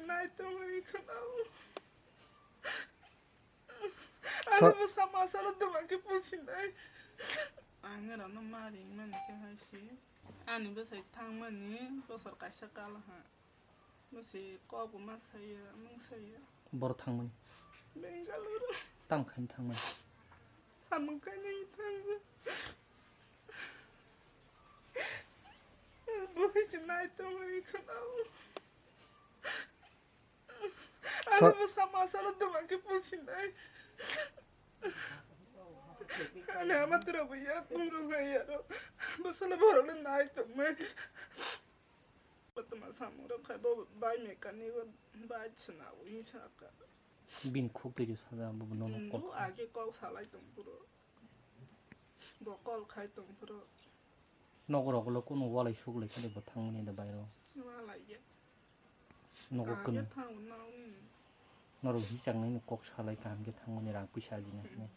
나이 동안이 그나오. 아니 뭐 사마사로도 많게 보시나이. 아니라는 말이면 이렇게 하시. 아니 무슨 탕만이 무슨 가시깔라. 무슨 거부 마사야 멍사야. 뭐 탕문? 맹갈로로. 땀칸 탕문. 사문간이 탕문. 뭐지 나이 동안이 그나오. 아니 뭐 사마사로도 많게 보시나이. 아니 아마 들어보야 물어봐야로 무슨 버릇은 나이 동안 어떤 사무로 가보 바이 메카니고 바이 치나고 인사가 빈 콕들이 사다 뭐 너는 꼭. 아기 꼭 살아이 동부로 뭐걸 가이 동부로 너그러고 꼬노 와라 쇼글 근데 뭐 탕문인데 바이로. 말아야 너고 끈. 아기 타고 나오니 너로 희장는 꼭 살아이 감게 탕문이랑 부샤지네.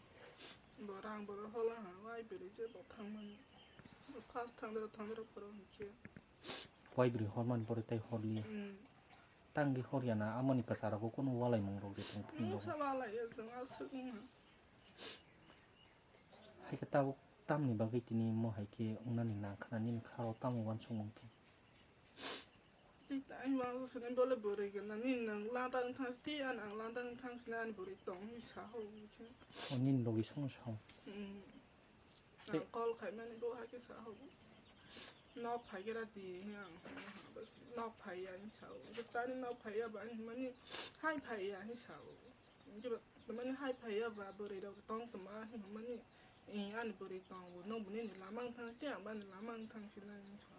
뭐랑 뭐를 헐라 와이 비리지 뭐 탕문 카스 탕대로 탕대로 버려 이렇게 와이브리 헐만 버렸다 헐리. 땅기 헐이야나 아모니까 사라고 꼬노 와라이 몽로게 탕. 사발라야 생아 쓰구나 하이가 따고 땀니 바게티니 뭐 하이게 옹나니 나카나니 카로 땀 완충 몽토. Chị anh vào sự bố là bố cái là nhìn nàng lang tăng thang tí anh ang lang tăng thang xin anh bố tổng như sao chứ 언닌 로기 송송. ang call khai men bố hai cái sao nó phải cái là gì nhá nó phải anh sao cái ta nó phải bạn mà ni hai phải anh sao chứ mà ni hai phải và bố đâu tông tụm mà ni anh bố tông nó bố ni làm mang thang tí anh bạn làm mang thang xin anh sao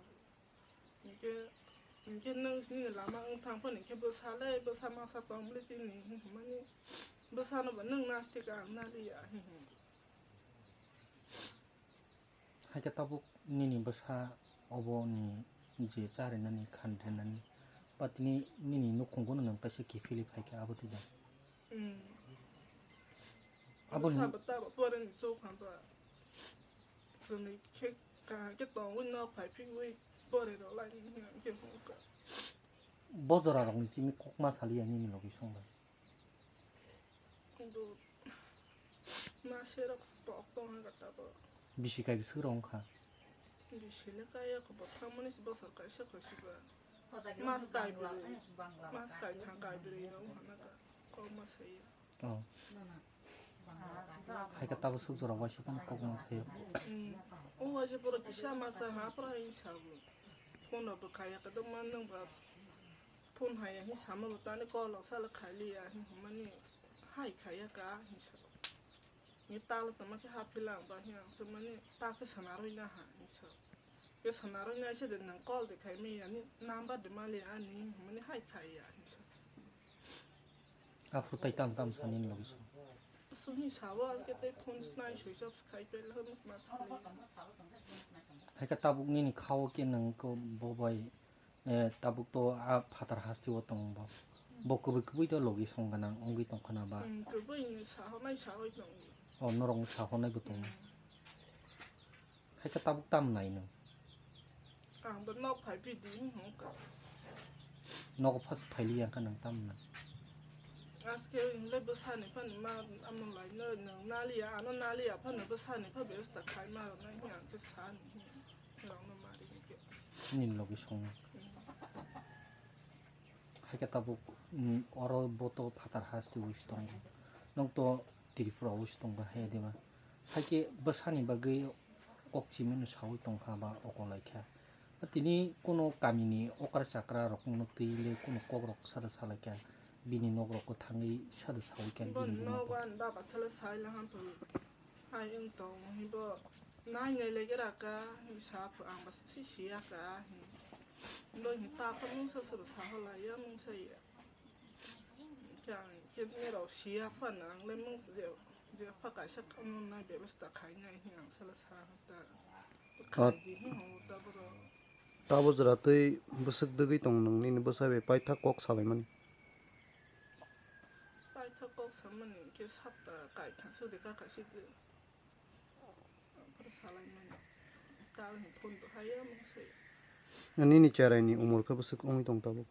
cái 이게 능신이 라망 탕판이 게 버살래 버사마 사동 블리시니 뭐니 버사는 능 나스티가 나리야 하이가 따복 니니 버사 어버니 이제 짜르나니 칸드나니 빠티니 니니 노콩고는 능다시 기필이 하이게 아버지다. 아버지 사부터 버는 소칸도 그니 케가 게또 운나 파이핑이 버리러 라니 이게 뭔가 뭐더라고 지미 꼭마 살이야 니니 로기 송가. 또 마시럭 스톡동 갖다 봐 미시가기 스러운가. 이게 실내가야 그 보통은 집어서 가셔 가시고 마스카이 장가이들이라고 하나가 꼬마세요. 하이가 따고 습서라고 하시면 꼭마 세요. 어제 보러 기샤마사 하프라 인사고 폰도 가야 그동안 능바 폰 하야 히 사마 따니 걸어 살아 칼리야 힘만이 하이 가야가 인사 이 딸을 담아게 하필랑 바 그냥 스만이 딱그 사나로이나 하 인사 그 사나로이나 시대는 걸데 가미 아니 남바 드말이 아니 힘만이 하이 가야 인사 앞으로 따이땀 사니니 로기 송. 순이 사와 그때 폰 스나이 쇼샵 스카이프를 하면서 마스크리 하이가 따복 니니 카오게는 그 뭐바이 따복도 아 파다라 하스티 왔던 뭐 그부이도 로기 송가나 옹기 동카나 봐. 그분이 사호나이 사호이동 너랑 사호나이 부동. 하이가 따복 땀 나이는. 뭐 너 발비디 뭔가 너가 파스 파일리야 가능 땀나. 아스케 레버 산이 판 마 아무 라이 너 나리야 너 나리야 판 레버 산이 파 베스타 카이마 나 그냥 그 산이 그런 말이 이게 닌 로기 송. 하이가 따복 어로 보도 파다라 하스티 오시던 거. 너또 디리프라 오시던 거 해야 되마. 하이게 버산이 바게 옥지면 사오이 동카바 오콜라이카. Tini kuno kami ni okar sakra rok nutile kuno kobrok sada salakya bini nogrok ko thangi sada sawikan bini no wan baba sala sai la han tu ai ung to hibo nai ne le gara ka sa pu ang bas si sia ka ndo hi ta pa nu sa sa sa la ya mung sa ya chang ke ne ro sia pa nang le mung se je pa ka sa ka nu na be bas ta khai nai hi ang sala sa ta ka di hi ho ta bro Tabo जरातै बसक दगै तंग नंगनि बसाबे पाइथा कक सालायमनि पाइथा कक सामनि के सापता काइ थासो देखा कासिदो पर सालायमनि ता हि फोन तो हाया मसै नि नि चारायनि उमर का बसक ओंगि तंग ताबो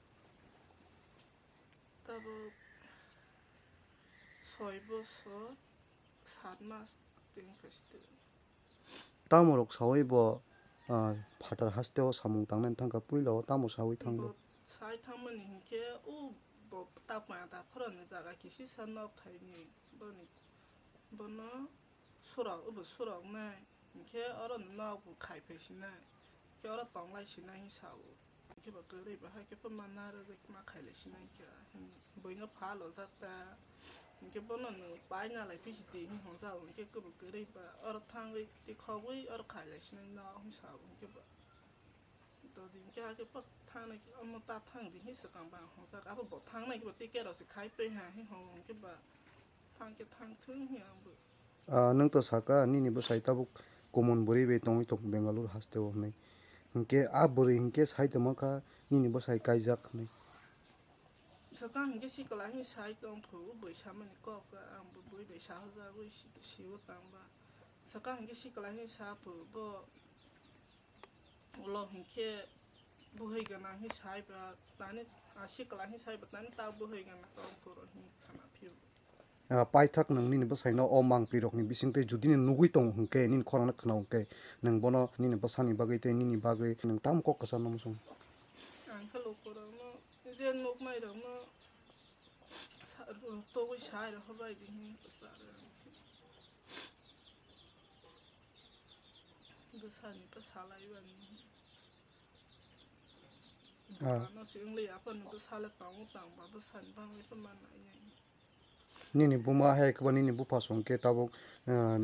6 বছর 7 মাস 3 কাছে tamorok sawai bo phatar hasteo samung tangnen thangka puilo tamo sawai thanglo sai thangmani hinke u bo tapma ta phron jaga kisi sanok thaini boni bono sura u bo sura na hinke aron na bu khai phesina ke ora tonglai sina hi sawo ke ba gari ba ha ke pa manar de ma khai le sina ke boinga phalo zakta hinke bono no baina lai pisi ti hi hong sawo ke ko bo gari ba ora thangai ti khawai ora khai le sina na hi sawo ke ba to din ke ha ke pa thang này ông ta thang thì hết sức bằng không sao cả bộ thang này cái tiết rồi sẽ khai pe hà hay không cái bà thang cái thang thứ nhiều bự nang to saka nini bo sai tabuk common bori be tong tok bengaluru hasteo nei hinke a bori hinke sai tamaka nini bo sai kaijak nei sau cái cái xí cái lá như sai tông thủ buổi sáng mình có cái buổi buổi sáng ra buổi xíu tăng ba sau cái xí cái lá như sai bự bo lo hình kia buhay gana hi sai ba tani asi kala hi sai ba tani ta buhay gana tong puro hi khana phiu paithak nang nini bo sai no omang pirok ni bisingte judini nugui tong hungke nin khorana khna hungke nang bono nini basani bagai te nini bagai nang tam ko kasan nom sung ang khalo puro no jen nok mai ro no to wi sai ro hobai di hi sa ro basani pasala yuan nó sẽ lấy áp phần nó sao lại tao tao mà bớt sản bằng cái phần mà này nini buma hai ka nini bu pasong ke tabuk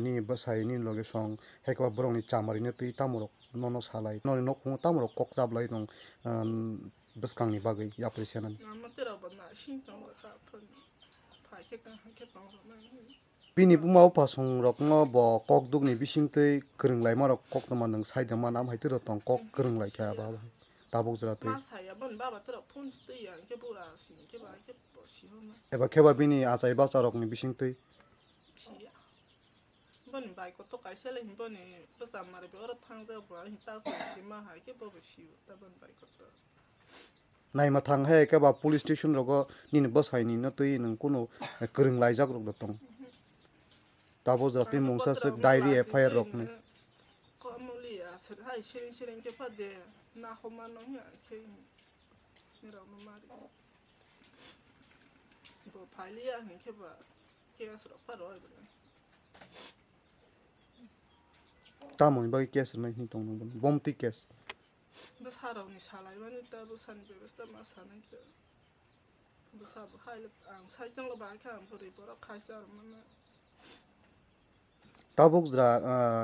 nini basai nini loge song hai ka borong ni chamari ne tui tamorok nono salai no no khung tamorok kok jab lai nong baskang ni bagai ya presianan mà tao bảo là xin tao cái ta phần phải cái tao rồi này bini buma pasong rok no bo kok duk ni bising tei krung lai marok kok tama nang sai dama nam hai tero tong kok krung lai kya ba tabuk jra tei mà sai ya bon baba tao phun tei ya cái bura xin cái ba cái bỏ xí hơn eba kheba bini achai ba charok ni bising tei xí ya bon bai có to cái xe lên bon này bớt sản mà để bỏ thang ra bỏ hình tao sai mà hai cái bỏ xí ta bon bai có to nai ma thang hai ka ba police station rogo nini basai ni no tui nang kuno krung lai jak rok da tong tabuk jra tei mungsa sek diary fir rok ni có muli à sẽ hay xin cái phát đề na không ăn nó nhỉ cái như đâu mà đi bộ phải lia hình cái bà kia sẽ phát rồi rồi tamon bagai case nai ni tong nang bom ti case bớt sao đâu ni sao lại vẫn ta bớt san bớt ta mà san này chứ bớt sao bớt hay là sai chẳng là bài cái bớt đi bớt khai sao mà tabuk jra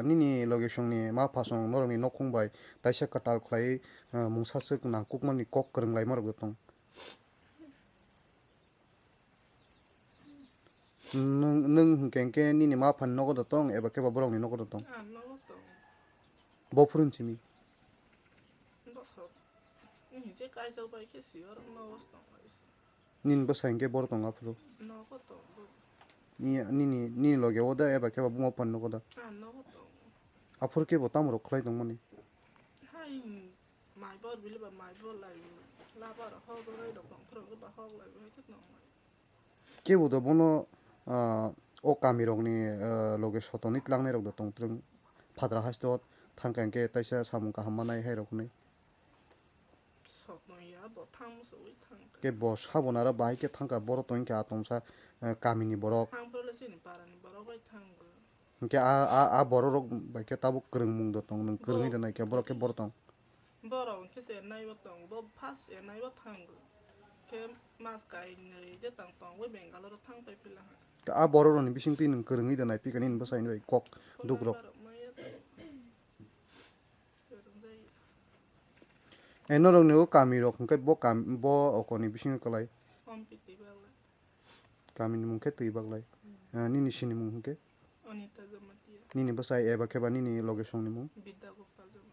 nini location ni ma phasong norong ni nokong bai taisa katal khlai mungsa sek nang kukman ni kok krung lai marok tong nung kengke nini ma phan nogo da tong eba ke ba borong ni nogo da tong nó to bo phurun chimi bớt sao như cái sao bài cái gì đó nó to nin ba saingke bor tong afro nó có to nini loge oda eba ke ba mo phan nogo da nó có to afur ke bo tamro khlai tong mani hay mày bớt bị là mày bớt lại la bớt là hoa rồi đọc tổng thường cái bà hoa lại với cái nó ke bo da bono o kamirok ni loge sotonit langnai rok da tong trung phadra hastot thangkangke taisa samung ka hamanai hai rok ni sọt nói ya bỏ thang một số ít thang ke bo sabonara bai ke thangka boro toin ke atomsa kamini borok thang bớt là gì nhỉ bà này bỏ cái thang ke a boro rok bai ke tabuk krung mung do tong nang krungi da nai ke borok ke bor tong bỏ rồi cái xe này bắt tòng bỏ pass xe này bắt thang cái mask cái này cái tòng tòng với mình cái nó thangไปเป็นละ a boro ro ni bising tin nang krungi da nai pi kanin ba sai noi kok duk rok eno rok ni o kami rok ke bo okoni bising kalai kami ni mung ke tui bak lai nini sini mung ke Anita Gamatia, nini ba sai eba ke ba nini location ni mung Bida Gopal Jamatia.